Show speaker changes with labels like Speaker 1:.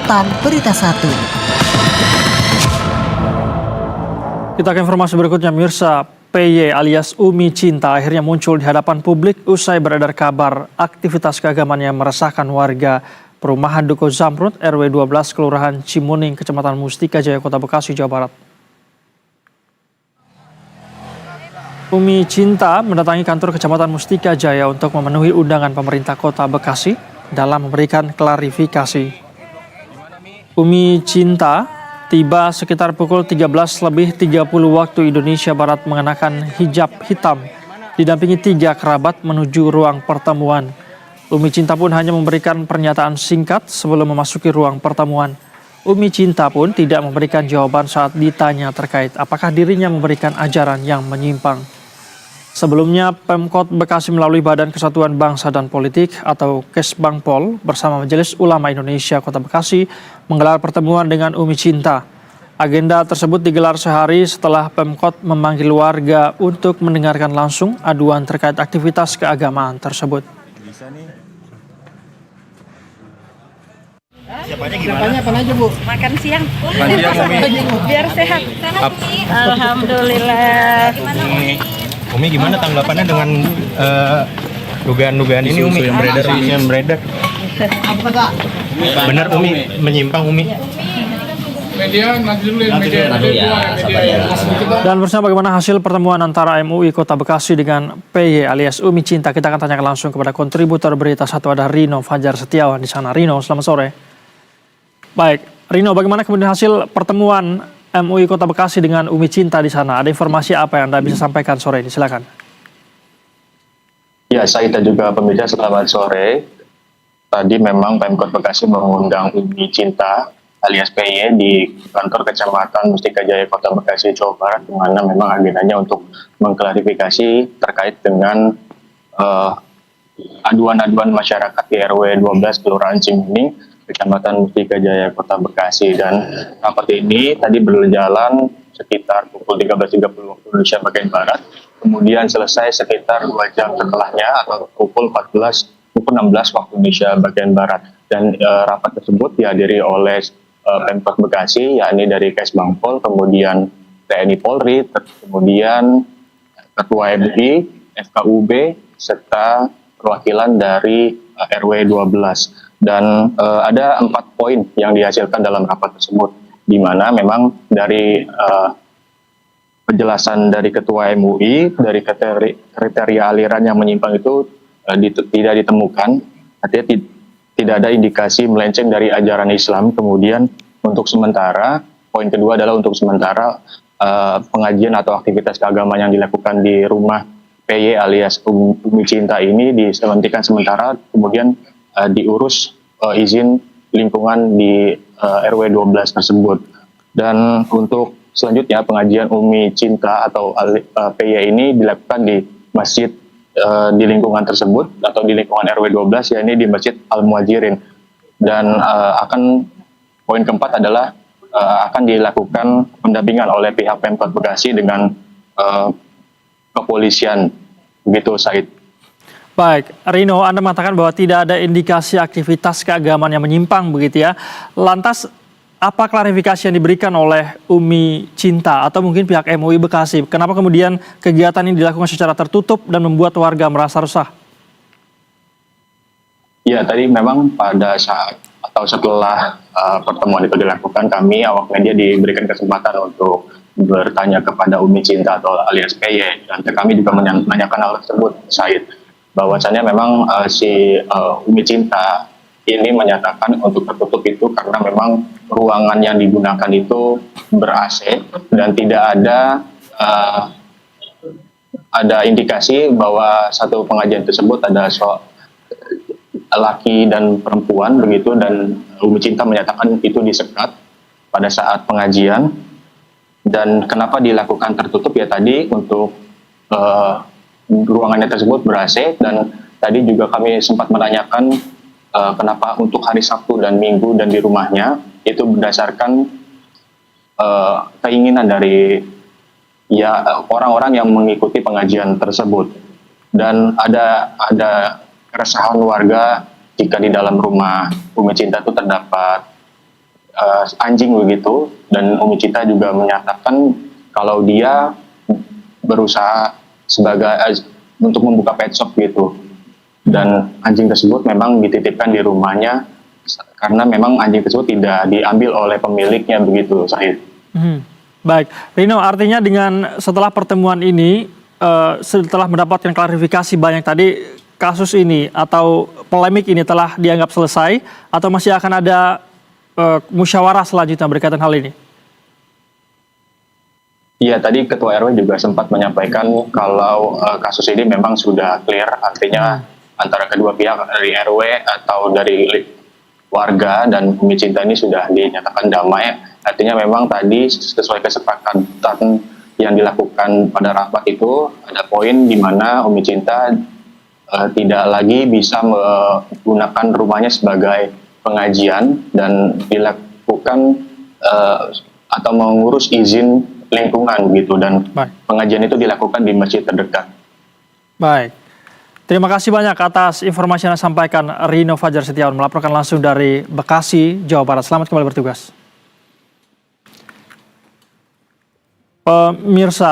Speaker 1: Kecamatan Berita 1.
Speaker 2: Kita ke informasi berikutnya, Mirsa. PY alias Umi Cinta akhirnya muncul di hadapan publik usai beredar kabar aktivitas keagamaan yang meresahkan warga perumahan Duko Zamrud RW 12 Kelurahan Cimuning, Kecamatan Mustika Jaya, Kota Bekasi, Jawa Barat. Umi Cinta mendatangi kantor Kecamatan Mustika Jaya untuk memenuhi undangan pemerintah Kota Bekasi dalam memberikan klarifikasi. Umi Cinta tiba sekitar pukul 13.30 waktu Indonesia Barat mengenakan hijab hitam, didampingi 3 kerabat menuju ruang pertemuan. Umi Cinta pun hanya memberikan pernyataan singkat sebelum memasuki ruang pertemuan. Umi Cinta pun tidak memberikan jawaban saat ditanya terkait apakah dirinya memberikan ajaran yang menyimpang. Sebelumnya, Pemkot Bekasi melalui Badan Kesatuan Bangsa dan Politik atau Kesbangpol bersama Majelis Ulama Indonesia Kota Bekasi menggelar pertemuan dengan Umi Cinta. Agenda tersebut digelar sehari setelah Pemkot memanggil warga untuk mendengarkan langsung aduan terkait aktivitas keagamaan tersebut.
Speaker 3: Siapanya gimana? Apa aja, Bu?
Speaker 4: Makan siang.
Speaker 3: Biar
Speaker 4: sehat. Alhamdulillah.
Speaker 3: Umi gimana tanggapannya dengan dugaan-dugaan ini, Umi? Yang beredar. Benar, Umi menyimpang, Umi.
Speaker 2: Dan bersama bagaimana hasil pertemuan antara MUI Kota Bekasi dengan PY alias Umi Cinta, kita akan tanyakan langsung kepada kontributor Berita 1 ada Rino Fajar Setiawan di sana. Rino, selamat sore. Baik, Rino, bagaimana kemudian hasil pertemuan MUI Kota Bekasi dengan Umi Cinta di sana? Ada informasi apa yang Anda bisa sampaikan sore ini? Silakan.
Speaker 5: Ya, saya dan juga pemirsa, selamat sore. Tadi memang Pemkot Bekasi mengundang Umi Cinta alias PY di kantor Kecamatan Mustika Jaya, Kota Bekasi, Jawa Barat, di mana memang agendanya untuk mengklarifikasi terkait dengan aduan-aduan masyarakat di RW 12 Kelurahan Cimuning, Kecamatan Mustika Jaya, Kota Bekasi. Dan rapat ini tadi berjalan sekitar pukul 13.30 waktu Indonesia bagian Barat, kemudian selesai sekitar 2 jam setelahnya atau pukul 16 waktu Indonesia bagian Barat. Dan rapat tersebut dihadiri oleh Pemkot Bekasi, yakni dari Kesbangpol, kemudian TNI Polri, kemudian Ketua MUI, FKUB, serta perwakilan dari RW 12. Dan ada 4 poin yang dihasilkan dalam rapat tersebut, di mana memang dari penjelasan dari Ketua MUI, dari kriteria aliran yang menyimpang itu tidak ditemukan, artinya tidak ada indikasi melenceng dari ajaran Islam. Kemudian untuk sementara, poin kedua adalah untuk sementara pengajian atau aktivitas keagamaan yang dilakukan di rumah PY alias Umi Cinta ini dihentikan sementara, kemudian diurus izin lingkungan di RW 12 tersebut. Dan untuk selanjutnya pengajian Umi Cinta atau PY ini dilakukan di masjid di lingkungan tersebut atau di lingkungan RW 12, yakni di Masjid Al-Muhajirin. Dan poin keempat adalah akan dilakukan pendampingan oleh pihak Pemkot Bekasi dengan kepolisian. Begitu, Said.
Speaker 2: Baik, Rino, Anda mengatakan bahwa tidak ada indikasi aktivitas keagamaan yang menyimpang begitu ya. Lantas apa klarifikasi yang diberikan oleh Umi Cinta atau mungkin pihak MUI Bekasi? Kenapa kemudian kegiatan ini dilakukan secara tertutup dan membuat warga merasa resah?
Speaker 5: Ya, tadi memang pada saat atau setelah pertemuan itu dilakukan, kami awak media diberikan kesempatan untuk bertanya kepada Umi Cinta atau alias PY, dan kami juga menanyakan hal tersebut, Said, bahwasannya memang si Umi Cinta ini menyatakan untuk tertutup itu karena memang ruangan yang digunakan itu ber-AC dan tidak ada indikasi bahwa satu pengajian tersebut ada laki dan perempuan begitu. Dan Umi Cinta menyatakan itu disekat pada saat pengajian. Dan kenapa dilakukan tertutup ya tadi untuk ruangannya tersebut ber-AC. Dan tadi juga kami sempat menanyakan kenapa untuk hari Sabtu dan Minggu dan di rumahnya itu berdasarkan keinginan dari orang-orang yang mengikuti pengajian tersebut. Dan ada keresahan warga jika di dalam rumah Umi Cinta itu terdapat anjing begitu, dan Umi Cinta juga menyatakan kalau dia berusaha untuk membuka pet shop gitu, dan anjing tersebut memang dititipkan di rumahnya karena memang anjing tersebut tidak diambil oleh pemiliknya begitu, Syahid.
Speaker 2: Baik, Rino, artinya dengan setelah pertemuan ini, setelah mendapatkan klarifikasi banyak tadi, kasus ini atau polemik ini telah dianggap selesai atau masih akan ada musyawarah selanjutnya berkaitan hal ini?
Speaker 5: Iya, tadi Ketua RW juga sempat menyampaikan kalau kasus ini memang sudah clear, artinya antara kedua pihak dari RW atau dari warga dan Umi Cinta ini sudah dinyatakan damai. Artinya memang tadi sesuai kesepakatan yang dilakukan pada rapat itu ada poin di mana Umi Cinta tidak lagi bisa menggunakan rumahnya sebagai pengajian dan dilakukan atau mengurus izin lingkungan gitu, dan pengajian itu dilakukan di masjid terdekat.
Speaker 2: Baik. Terima kasih banyak atas informasi yang disampaikan Rino Fajar Setiawan melaporkan langsung dari Bekasi, Jawa Barat. Selamat kembali bertugas. Pemirsa